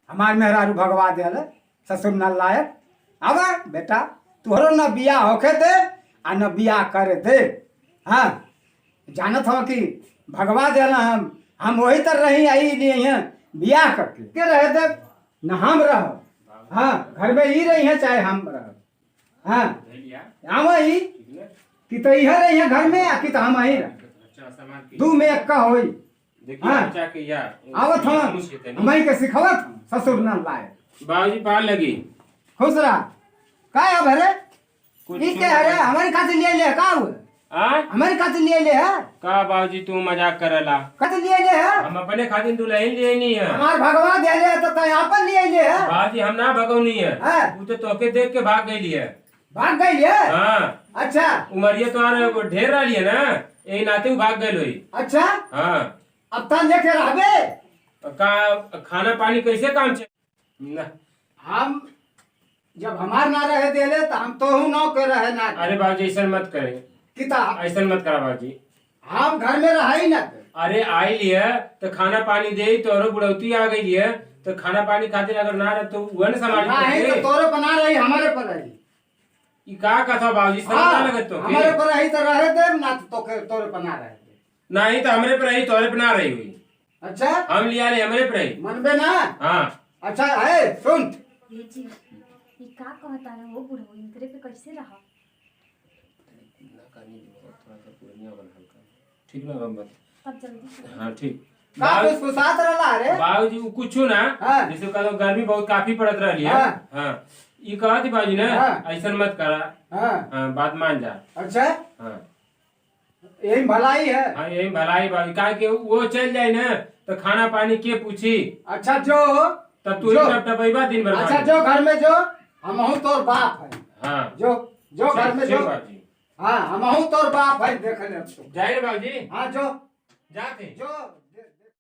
हमार मेहरारू भगवा दिल ससुर न लायक। अब बेटा तुहरो न बिया होखे दे आ न बिया करे दे। हाँ जानत हो कि भगवा दिल हम वही तर रही आई हैं बिया करके के रहे दे न हम रह। हाँ घर में ही रही है चाहे हम रह। हाँ हम ही कि तो यह रही है घर में कि तो हम ही रह दू में एक का होई। हाँ आवत हम के सिखवत ससुर न लाए बाबूजी पार लगी खुश रहा का अब रे ई के अरे हमारी खातिर लिए ले का हुआ हमारी खातिर लिए ले है का बाबूजी तू मजाक करला खातिर लिए ले है हम अपने खातिर दुल्हन लिए नहीं है हमार भगवा दे ले तो यहाँ पर लिए ले है बाबूजी हम ना भगवनी है हाँ। तू तो तोके देख के भाग गई है भाग गई है। हाँ अच्छा उमरिया तो ढेर रही है ना यही नाते भाग गई लोई। अच्छा हाँ अब तक लेके रहबे का खाना पानी कैसे काम चल हम जब हमार ना रहे देले तो हम तो हूँ नौ के रहे ना। अरे बाबूजी ऐसा मत करे किता ऐसा मत करा बाबूजी हम घर में रहा ही ना। अरे आई लिया तो खाना पानी दे तो बुढ़ौती आ गई है तो खाना पानी खातिर अगर ना रहे तो वह न नहीं तो तोरे बना रही हमारे पर रही ई का कथा बाबूजी समझ लगत तो हमारे पर रही तो रहे दे ना तो तोरे पर ना रहे दे। नहीं तो हमरे पर रही तोरे पर ना रही हुई। अच्छा हम लिया ले हमरे पर रही मनबे ना। हाँ अच्छा है सुन ये जी ये का कहता है वो बुढ़ो इनकरे पे कैसे रहा ठीक ना बम्बत तब जल्दी हाँ ठीक का कुछ साथ रहला रे बाबूजी कुछ ना हाँ। जैसे कल गर्मी बहुत काफी पड़त रही है। हाँ। हाँ ये कहा थी बाबूजी ना हाँ। ऐसा मत करा। हाँ हाँ बात मान जा। अच्छा हाँ यही भलाई है। हाँ यही भलाई बाबूजी का कि वो चल जाए ना तो खाना पानी के पूछी अच्छा जो तब तू टपटपैबा दिन भर। अच्छा जो घर में जो हम हूँ तोर बाप है। हाँ जो घर में जो बाबूजी हाँ हम हूँ तोर बाप है देख ले जाए बाबूजी हाँ जो जाते जो